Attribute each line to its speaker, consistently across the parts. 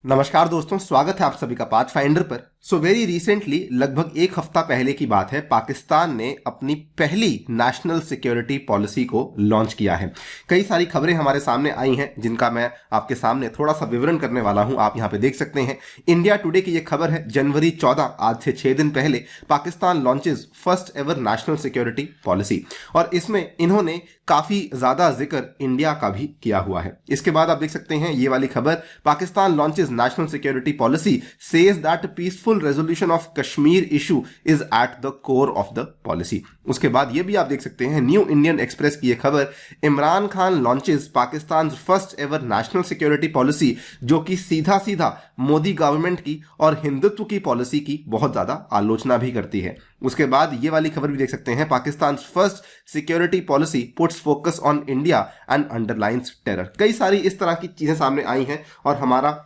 Speaker 1: नमस्कार दोस्तों, स्वागत है आप सभी का पाथ फाइंडर पर। वेरी रिसेंटली, लगभग एक हफ्ता पहले की बात है, पाकिस्तान ने अपनी पहली नेशनल सिक्योरिटी पॉलिसी को लॉन्च किया है। कई सारी खबरें हमारे सामने आई हैं जिनका मैं आपके सामने थोड़ा सा विवरण करने वाला हूं। आप यहां पे देख सकते हैं, इंडिया टुडे की यह खबर है, जनवरी 14, आज से 6 दिन पहले Pakistan launches first ever national security policy. और इसमें इन्होंने काफी ज्यादा जिक्र इंडिया का भी किया हुआ है। इसके बाद आप देख सकते हैं ये वाली खबर, Pakistan launches national security policy, says that peaceful resolution of Kashmir issue is at the core of the policy. उसके बाद ये भी आप देख सकते हैं, न्यू इंडियन एक्सप्रेस की यह खबर, Imran Khan launches Pakistan first ever national security policy, जो कि सीधा सीधा मोदी गवर्नमेंट की और हिंदुत्व की पॉलिसी की बहुत ज्यादा आलोचना भी करती है। उसके बाद ये वाली खबर भी देख सकते हैं, Pakistan first security policy puts focus on India and underlines terror. कई सारी इस तरह की चीजें सामने आई हैं और हमारा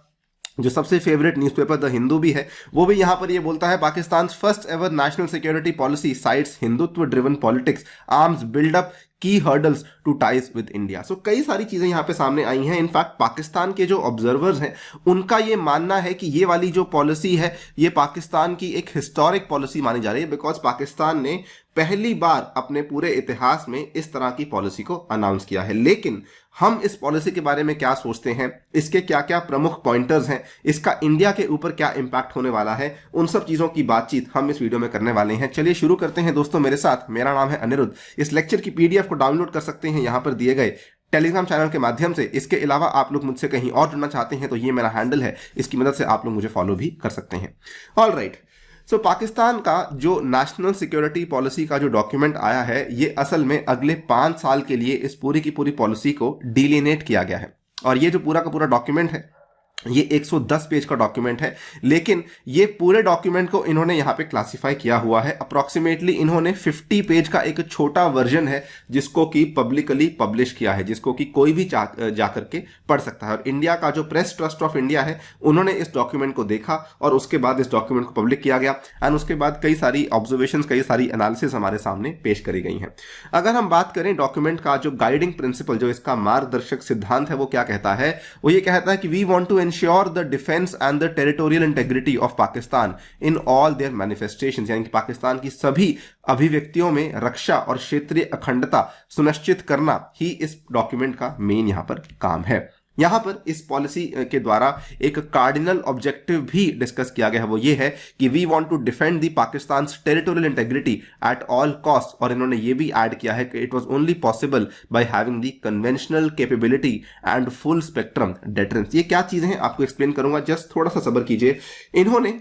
Speaker 1: जो सबसे फेवरेट न्यूज़पेपर द हिंदू भी है, वो भी यहां पर ये बोलता है, Pakistan first ever national security policy cites Hindutva driven politics, arms buildup, key hurdles to ties with India. So कई सारी चीजें यहां पे सामने आई हैं। इनफैक्ट पाकिस्तान के जो ऑब्जर्वर्स हैं उनका ये मानना है कि ये वाली जो पॉलिसी है ये पाकिस्तान की एक हिस्टोरिक पॉलिसी मानी जा रही है, बिकॉज पाकिस्तान ने पहली बार अपने पूरे इतिहास में इस तरह की पॉलिसी को अनाउंस किया है। लेकिन हम इस पॉलिसी के बारे में क्या सोचते हैं, इसके क्या क्या प्रमुख पॉइंटर्स हैं, इसका इंडिया के ऊपर क्या इंपैक्ट होने वाला है, उन सब चीजों की बातचीत हम इस वीडियो में करने वाले हैं। चलिए शुरू करते हैं दोस्तों मेरे साथ। मेरा नाम है अनिरुद्ध। इस लेक्चर की पीडीएफ को डाउनलोड कर सकते हैं यहां पर दिए गए टेलीग्राम चैनल के माध्यम से। इसके अलावा आप लोग मुझसे कहीं और जुड़ना चाहते हैं तो ये मेरा हैंडल है, इसकी मदद से आप लोग मुझे फॉलो भी कर सकते हैं। ऑल राइट, सो पाकिस्तान का जो नेशनल सिक्योरिटी पॉलिसी का जो डॉक्यूमेंट आया है, ये असल में अगले 5 साल के लिए इस पूरी की पूरी पॉलिसी को डिलिनेट किया गया है। और ये जो पूरा का पूरा डॉक्यूमेंट है ये 110 पेज का डॉक्यूमेंट है, लेकिन ये पूरे डॉक्यूमेंट को इन्होंने यहां पे क्लासिफाई किया हुआ है। अप्रोक्सीमेटली इन्होंने 50 पेज का एक छोटा वर्जन है जिसको कि पब्लिकली पब्लिश किया है, जिसको कि कोई भी जाकर के पढ़ सकता है। और इंडिया का जो प्रेस ट्रस्ट ऑफ इंडिया है उन्होंने इस डॉक्यूमेंट को देखा और उसके बाद इस डॉक्यूमेंट को पब्लिक किया गया। एंड उसके बाद कई सारी ऑब्जर्वेशन, कई सारी एनालिसिस हमारे सामने पेश करी गई हैं। अगर हम बात करें डॉक्यूमेंट का जो गाइडिंग प्रिंसिपल, जो इसका मार्गदर्शक सिद्धांत है, वो क्या कहता है, वो ये कहता है कि we want to ensure the defense and the territorial integrity of Pakistan in all their manifestations, यानी कि पाकिस्तान की सभी अभिव्यक्तियों में रक्षा और क्षेत्रीय अखंडता सुनिश्चित करना ही इस डॉक्यूमेंट का मेन यहां पर काम है। यहां पर इस पॉलिसी के द्वारा एक कार्डिनल ऑब्जेक्टिव भी डिस्कस किया गया है, वो ये है कि we want to defend the Pakistan territorial integrity at all cost. और इन्होंने ये भी ऐड किया है कि it was only possible by having the conventional capability and full spectrum deterrence. ये क्या चीजें हैं आपको एक्सप्लेन करूंगा, जस्ट थोड़ा सा सब्र कीजिए। इन्होंने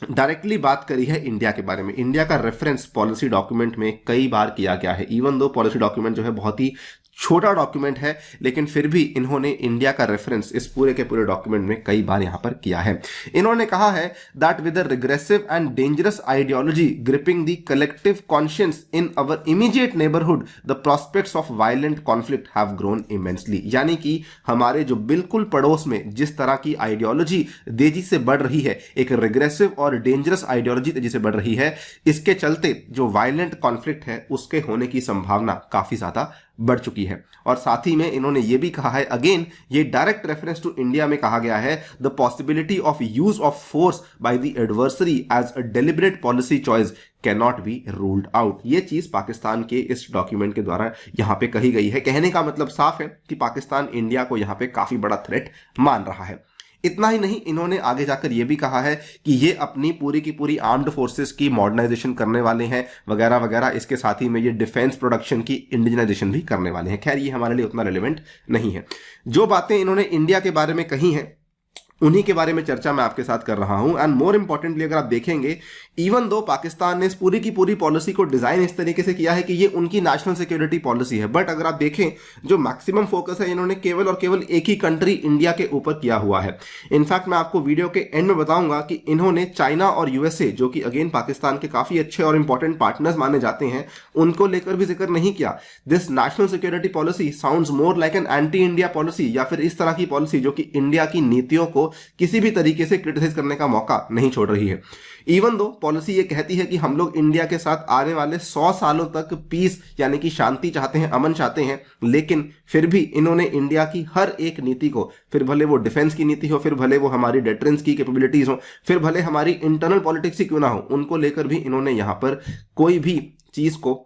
Speaker 1: डायरेक्टली बात करी है इंडिया के बारे में। इंडिया का रेफरेंस पॉलिसी डॉक्यूमेंट में कई बार किया गया है, इवन दो पॉलिसी डॉक्यूमेंट जो है बहुत ही छोटा डॉक्यूमेंट है, लेकिन फिर भी इन्होंने इंडिया का रेफरेंस इस पूरे के पूरे डॉक्यूमेंट में कई बार यहां पर किया है। इन्होंने कहा है that with the regressive and dangerous ideology gripping the collective conscience in our immediate neighbourhood the prospects of violent conflict have grown immensely. यानी कि हमारे जो बिल्कुल पड़ोस में जिस तरह की आइडियोलॉजी तेजी से बढ़ रही है, एक रिग्रेसिव और डेंजरस आइडियोलॉजी तेजी से बढ़ रही है, इसके चलते जो वायलेंट कॉन्फ्लिक्ट है उसके होने की संभावना काफी ज्यादा बढ़ चुकी है। और साथ ही में इन्होंने यह भी कहा है, अगेन ये डायरेक्ट रेफरेंस टू इंडिया में कहा गया है, the possibility of use of force by the adversary as a deliberate policy choice can not be ruled out. ये चीज पाकिस्तान के इस डॉक्यूमेंट के द्वारा यहां पे कही गई है। कहने का मतलब साफ है कि पाकिस्तान इंडिया को यहां पे काफी बड़ा थ्रेट मान रहा है। इतना ही नहीं, इन्होंने आगे जाकर यह भी कहा है कि ये अपनी पूरी की पूरी आर्म्ड फोर्सेस की मॉडर्नाइजेशन करने वाले हैं वगैरह वगैरह। इसके साथ ही में ये डिफेंस प्रोडक्शन की इंडिजनाइजेशन भी करने वाले हैं। खैर ये हमारे लिए उतना रेलेवेंट नहीं है। जो बातें इन्होंने इंडिया के बारे में कही हैं उन्हीं के बारे में चर्चा मैं आपके साथ कर रहा हूं। एंड मोर इंपॉर्टेंटली अगर आप देखेंगे, इवन दो पाकिस्तान ने इस पूरी की पूरी पॉलिसी को डिजाइन इस तरीके से किया है कि ये उनकी नेशनल सिक्योरिटी पॉलिसी है, बट अगर आप देखें जो मैक्सिमम फोकस है इन्होंने केवल और केवल एक ही कंट्री इंडिया के ऊपर किया हुआ है। इनफैक्ट मैं आपको वीडियो के एंड में बताऊंगा कि इन्होंने चाइना और यूएसए, जो कि अगेन पाकिस्तान के काफी अच्छे और इंपॉर्टेंट पार्टनर्स माने जाते हैं, उनको लेकर भी जिक्र नहीं किया। This national security policy sounds more like an anti India policy, या फिर इस तरह की पॉलिसी जो कि इंडिया की नीतियों को को किसी भी तरीके से क्रिटिसाइज करने का मौका नहीं छोड़ रही है। इवन दो पॉलिसी ये कहती है कि हम लोग इंडिया के साथ आने वाले 100 सालों तक पीस यानी कि शांति चाहते हैं, अमन चाहते हैं, लेकिन फिर भी इन्होंने इंडिया की हर एक नीति को, फिर भले वो डिफेंस की नीति हो, फिर भले वो हमारी डेटरेंस की कैपेबिलिटीज हो, फिर भले हमारी इंटरनल पॉलिटिक्स ही क्यों ना हो, उनको लेकर भी इन्होंने यहां पर कोई भी चीज को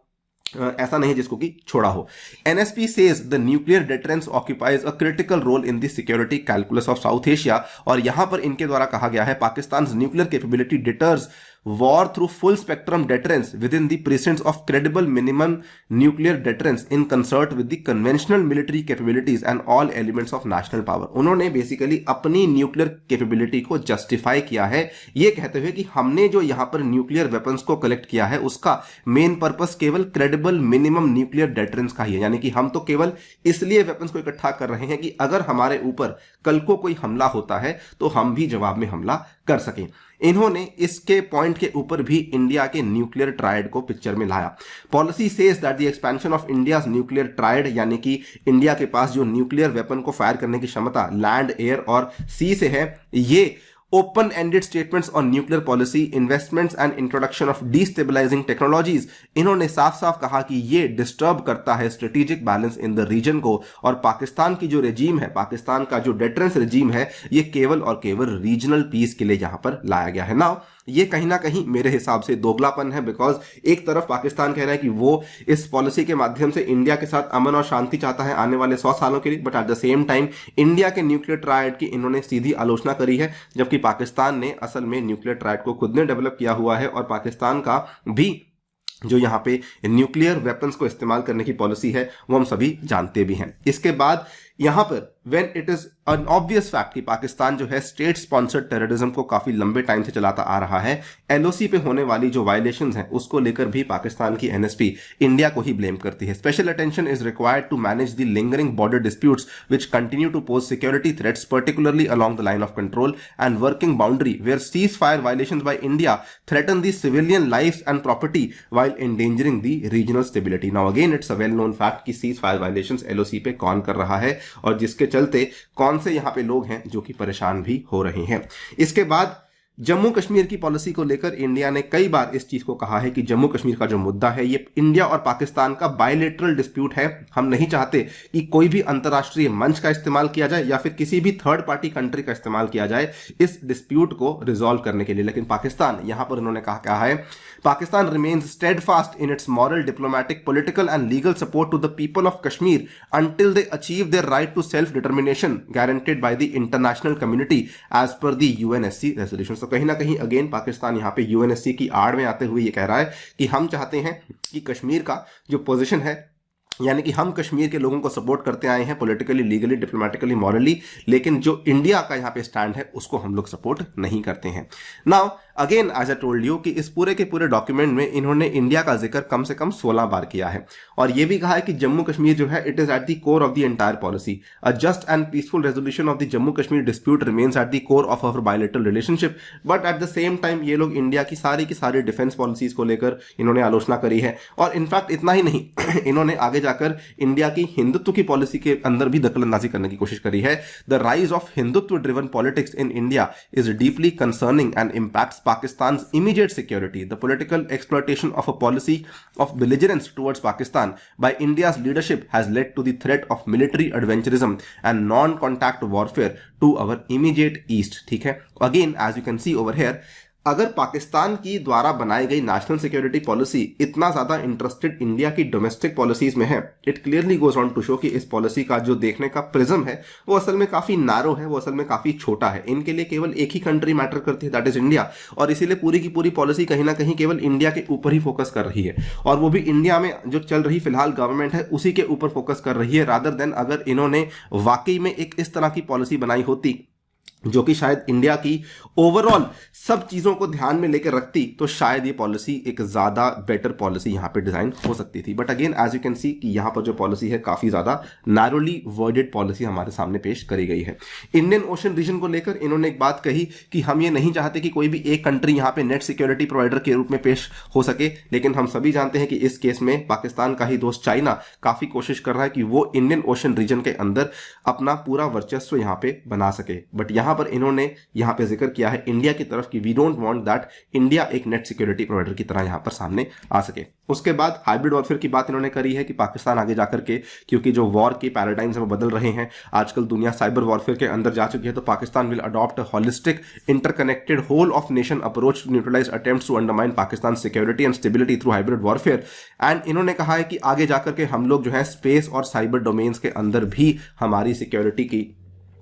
Speaker 1: ऐसा नहीं जिसको कि छोड़ा हो। NSP says the nuclear deterrence occupies a critical role in the security calculus of South Asia, और यहां पर इनके द्वारा कहा गया है Pakistan nuclear capability deters war through full spectrum deterrence within the presence of credible minimum nuclear deterrence in concert with the conventional military capabilities and all elements of national power। उन्होंने basically अपनी न्यूक्लियर कैपेबिलिटी को justify किया है ये कहते हुए कि हमने जो यहां पर न्यूक्लियर वेपन्स को कलेक्ट किया है उसका मेन पर्पस केवल क्रेडिबल मिनिमम न्यूक्लियर डेटरेंस का ही है, यानी कि हम तो केवल इसलिए वेपन्स को इकट्ठा कर रहे हैं कि अगर हमारे ऊपर कल को कोई हमला होता है तो हम भी जवाब में हमला कर सकें। इन्होंने इसके पॉइंट के ऊपर भी इंडिया के न्यूक्लियर ट्रायड को पिक्चर में लाया। Policy says that the expansion of India's nuclear triad, यानी कि इंडिया के पास जो न्यूक्लियर वेपन को फायर करने की क्षमता लैंड, एयर और सी से है, ये open ended statements on nuclear policy, investments and introduction of destabilising technologies, इन्होंने साफ साफ कहा कि ये डिस्टर्ब करता है strategic balance in the region को, और पाकिस्तान की जो रेजीम है, पाकिस्तान का जो डेटरेंस रेजीम है, ये केवल और केवल रीजनल पीस के लिए यहां पर लाया गया है। नाउ ये कहीं ना कहीं मेरे हिसाब से दोगलापन है, बिकॉज एक तरफ पाकिस्तान कह रहा है कि वो इस पॉलिसी के माध्यम से इंडिया के साथ अमन और शांति चाहता है आने वाले 100 सालों के लिए, but at the same time India के न्यूक्लियर ट्रायड की इन्होंने सीधी आलोचना करी है, जबकि पाकिस्तान ने असल में न्यूक्लियर ट्रायड को खुद ने डेवलप किया हुआ है और पाकिस्तान का भी जो यहाँ पे न्यूक्लियर वेपन्स को इस्तेमाल करने की पॉलिसी है वो हम सभी जानते भी हैं। इसके बाद यहां पर when it is an obvious fact कि पाकिस्तान जो है स्टेट स्पॉन्सर्ड टेररिज्म को काफी लंबे टाइम से चलाता आ रहा है, एलओसी पे होने वाली जो वायलेशंस हैं उसको लेकर भी पाकिस्तान की एनएसपी इंडिया को ही ब्लेम करती है। Special attention is required to manage the lingering border disputes which continue to pose security threats particularly along the line of control and working boundary where ceasefire violations by India threaten the civilian lives and property while endangering the regional stability. Now again it's a well known fact कि ceasefire violations LOC पे कौन कर रहा है और जिसके चलते कौन से यहां पे लोग हैं जो कि परेशान भी हो रहे हैं। इसके बाद जम्मू कश्मीर की पॉलिसी को लेकर इंडिया ने कई बार इस चीज को कहा है कि जम्मू कश्मीर का जो मुद्दा है ये इंडिया और पाकिस्तान का बायलेटरल डिस्प्यूट है। हम नहीं चाहते कि कोई भी अंतर्राष्ट्रीय मंच का इस्तेमाल किया जाए या फिर किसी भी थर्ड पार्टी कंट्री का इस्तेमाल किया जाए इस डिस्प्यूट को रिजॉल्व करने के लिए। लेकिन पाकिस्तान, यहां पर उन्होंने कहा है Pakistan remains steadfast in its moral, diplomatic, political and legal support to the people of Kashmir until they achieve their right to self determination guaranteed by the international community as per the UNSC resolution. तो कहीं ना कहीं again Pakistan यहां पे UNSC की आड़ में आते हुए ये कह रहा है कि हम चाहते हैं कि कश्मीर का जो पोजीशन है, यानी कि हम कश्मीर के लोगों को सपोर्ट करते आए हैं पॉलिटिकली, लीगली, डिप्लोमेटिकली, मॉरली, लेकिन जो इंडिया का यहां पे स्टैंड है उसको हम लोग सपोर्ट नहीं करते हैं। Now again as I told you कि इस पूरे के पूरे डॉक्यूमेंट में इन्होंने इंडिया का जिक्र कम से कम 16 बार किया है और यह भी कहा है कि जम्मू कश्मीर जो है it is at the core of the entire policy. A just and peaceful resolution of the Jammu Kashmir dispute remains at the core of our bilateral relationship. But at the same time ये लोग इंडिया की सारी defence policies को लेकर इन्होंने आलोचना करी है और इनफैक्ट इतना ही नहीं इन्होंने आगे जाकर इंडिया की हिंदुत्व की पॉलिसी के अंदर भी दखलंदाजी करने की कोशिश करी है। The rise of Hindutva driven politics in India is deeply concerning and impacts Pakistan's immediate security. The political exploitation of a policy of belligerence towards Pakistan by India's leadership has led to the threat of military adventurism and non-contact warfare to our immediate east. ठीक है, again as you can see over here, अगर पाकिस्तान की द्वारा बनाई गई national security policy इतना ज्यादा interested India की डोमेस्टिक पॉलिसीज में है, it clearly goes on to show कि इस पॉलिसी का जो देखने का प्रिज्म है वो असल में काफी नैरो है, वो असल में काफी छोटा है। इनके लिए केवल एक ही कंट्री मैटर करती है, दैट इज इंडिया, और इसीलिए पूरी की पूरी पॉलिसी कहीं ना कहीं केवल इंडिया के ऊपर ही फोकस कर रही है और वो भी इंडिया में जो चल रही फिलहाल गवर्नमेंट है उसी के ऊपर फोकस कर रही है, रादर देन अगर इन्होंने वाकई में एक इस तरह की पॉलिसी बनाई होती जो कि शायद इंडिया की ओवरऑल सब चीजों को ध्यान में लेकर रखती तो शायद ये पॉलिसी एक ज्यादा बेटर पॉलिसी यहां पे डिजाइन हो सकती थी। But again as you can see कि यहां पर जो पॉलिसी है काफी ज्यादा नैरोली वर्डेड पॉलिसी हमारे सामने पेश करी गई है। इंडियन ओशन रीजन को लेकर इन्होंने एक बात कही कि हम ये नहीं चाहते कि कोई भी एक कंट्री यहां पे नेट सिक्योरिटी प्रोवाइडर के रूप में पेश हो सके, लेकिन हम सभी जानते हैं कि इस केस में पाकिस्तान का ही दोस्त चाइना काफी कोशिश कर रहा है कि वो इंडियन ओशन रीजन के अंदर अपना पूरा वर्चस्व यहां पे बना सके। बट यहां जहां पर इन्होंने यहां पे जिक्र किया है इंडिया की तरफ कि we don't want that India एक नेट सिक्योरिटी प्रोवाइडर की तरह यहां पर सामने आ सके। उसके बाद हाइब्रिड वॉरफेयर की बात इन्होंने करी है कि पाकिस्तान आगे जाकर के, क्योंकि जो वॉर के पैराडाइम्स है वो बदल रहे हैं, आजकल दुनिया साइबर वॉरफेयर के अंदर जा चुकी है, तो Pakistan will adopt a holistic interconnected whole of nation approach to neutralise attempts to undermine Pakistan security and stability through hybrid warfare. And इन्होंने कहा है कि आगे जाकर के हम लोग जो है स्पेस और साइबर डोमेन्स के अंदर भी हमारी सिक्योरिटी की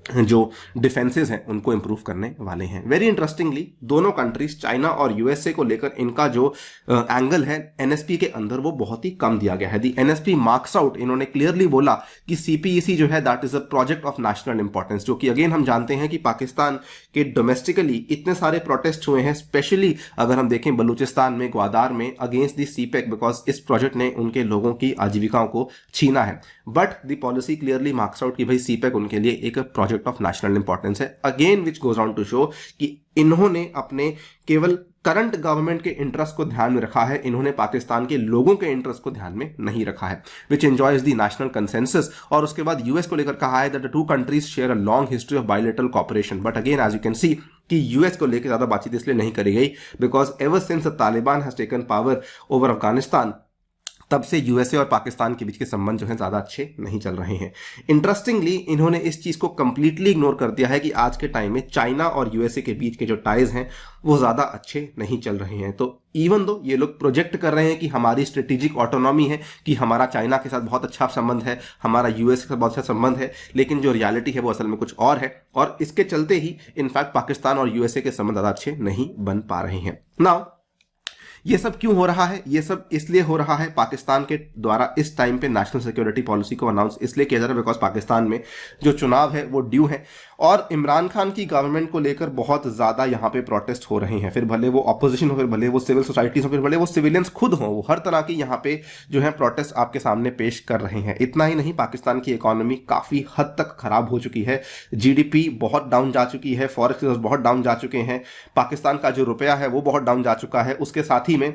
Speaker 1: जो डिफेंसेस हैं उनको इंप्रूव करने वाले हैं। वेरी इंटरेस्टिंगली दोनों कंट्रीज चाइना और यूएसए को लेकर इनका जो एंगल है एनएसपी के अंदर वो बहुत ही कम दिया गया है। दी एनएसपी मार्क्स आउट, इन्होंने क्लियरली बोला कि सीपीईसी जो है that is a project of national importance, जो कि अगेन हम जानते हैं कि पाकिस्तान के डोमेस्टिकली इतने सारे प्रोटेस्ट हुए हैं, स्पेशली अगर हम देखें बलूचिस्तान में, ग्वादार में, अगेंस्ट दी सीपेक, बिकॉज इस प्रोजेक्ट ने उनके लोगों की आजीविकाओं को छीना है। But the policy clearly marks out कि भाई सीपेक उनके लिए एक प्रोजेक्ट ऑफ नेशनल इंपॉर्टेंस है। Again which goes on to show कि इन्होंने अपने केवल करंट गवर्नमेंट के इंटरेस्ट को ध्यान में रखा है, इन्होंने पाकिस्तान के लोगों के इंटरेस्ट को ध्यान में नहीं रखा है, which enjoys the national consensus. और उसके बाद यूएस को लेकर कहा है that the two countries share a long history of bilateral cooperation. But again as you can see कि यूएस को लेकर ज्यादा बातचीत इसलिए नहीं करी गई because ever since Taliban has taken power over Afghanistan, तब से यूएसए और पाकिस्तान के बीच के संबंध जो है ज्यादा अच्छे नहीं चल रहे हैं। इंटरेस्टिंगली इन्होंने इस चीज को कंप्लीटली इग्नोर कर दिया है कि आज के टाइम में चाइना और यूएसए के बीच के जो टाइज हैं वो ज्यादा अच्छे नहीं चल रहे हैं। तो इवन दो ये लोग प्रोजेक्ट कर रहे हैं कि हमारी स्ट्रेटेजिक ऑटोनॉमी है, कि हमारा चाइना के साथ बहुत अच्छा संबंध है, हमारा यूएस के साथ बहुत अच्छा संबंध है, लेकिन जो रियलिटी है वो असल में कुछ और है, और इसके चलते ही इनफैक्ट पाकिस्तान और यूएसए के संबंध ज्यादा अच्छे नहीं बन पा रहे हैं। नाउ ये सब क्यों हो रहा है? ये सब इसलिए हो रहा है, पाकिस्तान के द्वारा इस टाइम पे नेशनल सिक्योरिटी पॉलिसी को अनाउंस इसलिए किया जा रहा है बिकॉज पाकिस्तान में जो चुनाव है वो ड्यू है और इमरान खान की गवर्नमेंट को लेकर बहुत ज्यादा यहाँ पे प्रोटेस्ट हो रहे हैं। फिर भले वो ऑपोजिशन हो, फिर भले वो सिविल सोसाइटीज हो, फिर भले वो सिविलियंस खुद हो, वो हर तरह की यहाँ पे जो है प्रोटेस्ट आपके सामने पेश कर रहे हैं। इतना ही नहीं, पाकिस्तान की इकोनॉमी काफी हद तक खराब हो चुकी है, जीडीपी बहुत डाउन जा चुकी है, फॉरेक्स रिजर्व बहुत डाउन जा चुके हैं, पाकिस्तान का जो रुपया है वो बहुत डाउन जा चुका है। उसके साथ ही में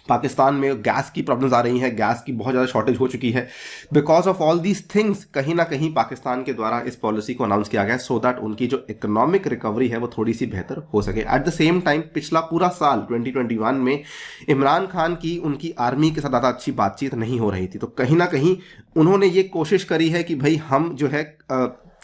Speaker 1: पाकिस्तान में गैस की प्रॉब्लम्स आ रही हैं, गैस की बहुत ज़्यादा शॉर्टेज हो चुकी है। Because of all these things कहीं ना कहीं पाकिस्तान के द्वारा इस पॉलिसी को अनाउंस किया गया सो दैट उनकी जो इकोनॉमिक रिकवरी है वो थोड़ी सी बेहतर हो सके। एट द सेम टाइम पिछला पूरा साल 2021 में इमरान खान की उनकी आर्मी के साथ ज़्यादा अच्छी बातचीत नहीं हो रही थी, तो कहीं ना कहीं उन्होंने ये कोशिश करी है कि भाई हम जो है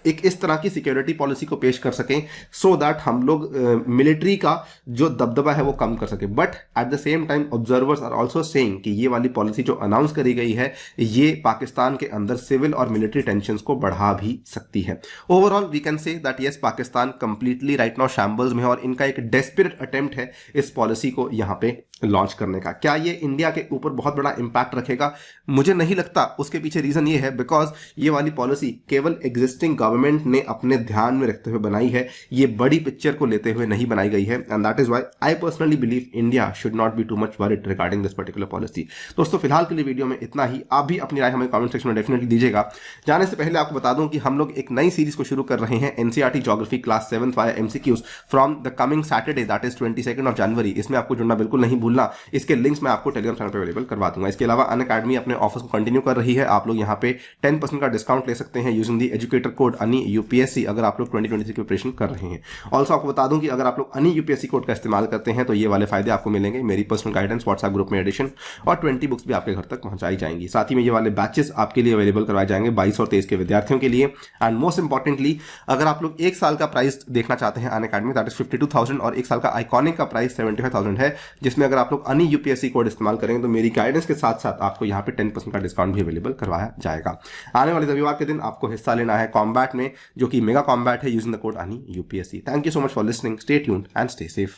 Speaker 1: एक इस तरह की सिक्योरिटी पॉलिसी को पेश कर सकें सो दैट हम लोग मिलिट्री का जो दबदबा है वो कम कर सके। But at the same time observers are also saying कि ये वाली पॉलिसी जो अनाउंस करी गई है ये पाकिस्तान के अंदर सिविल और मिलिट्री टेंशंस को बढ़ा भी सकती है। Overall we can say that yes Pakistan completely right now shambles में है और इनका एक डेस्परेट अटेम्प्ट है इस पॉलिसी को यहाँ पे लॉन्च करने का। क्या ये इंडिया के ऊपर बहुत बड़ा इंपैक्ट रखेगा? मुझे नहीं लगता। उसके पीछे रीजन ये है बिकॉज ये वाली पॉलिसी केवल एग्जिस्टिंग गवर्नमेंट ने अपने ध्यान में रखते हुए बनाई है, ये बड़ी पिक्चर को लेते हुए नहीं बनाई गई है and that is why I personally believe India should not be too much worried regarding this particular policy. दोस्तों फिलहाल के लिए वीडियो में इतना ही। आप भी अपनी राय हमें कमेंट सेक्शन में डेफिनेटली दीजिएगा। जाने से पहले आपको बता दूं कि हम लोग एक नई सीरीज को शुरू कर रहे हैं NCERT geography class 7 via MCQs from the coming Saturday that is 22 of January. इसमें आपको जुड़ना बिल्कुल नहीं भूलना। इसके लिंक्स मैं आपको टेलीग्राम चैनल पर अवेलेबल करवा दूंगा। इसके अलावा अनअकैडमी अपने ऑफर्स को कंटिन्यू कर रही है। आप लोग यहाँ पे 10% का डिस्काउंट ले सकते हैं यूजिंग द एजुकेटर कोड अनि यूपीएससी अगर आप लोग 2023 की प्रिपरेशन कर रहे हैं। ऑल्सो आपको बता दूं कि अगर आप लोग अनि यूपीएससी कोड का इस्तेमाल करते हैं तो ये वाले फायदे आपको मिलेंगे, मेरी पर्सनल गाइडेंस, व्हाट्सएप ग्रुप में एडिशन और 20 बुक्स भी आपके घर तक पहुंचाई जाएंगी। साथ ही में ये वाले बैचेस आपके लिए अवेलेबल करवाए जाएंगे 22 और 23 के विद्यार्थियों के लिए। एंड मोस्ट इंपॉर्टेंटली अगर आप लोग एक साल का प्राइस देखना चाहते हैं अनअकैडमी दैट इज 52,000 और एक साल का आइकॉनिक का प्राइस 75,000 है, जिसमें अगर आप लोग अनि यूपीएससी कोड इस्तेमाल करेंगे तो मेरी गाइडेंस के साथ साथ आपको यहाँ पे 10% का डिस्काउंट भी अवेलेबल करवाया जाएगा। आने वाले रविवार के दिन आपको हिस्सा लेना है कॉम्बैट में, जो कि मेगा कॉम्बैट है यूजिंग द कोड अनि UPSC. Thank you so much for listening, stay tuned and stay safe.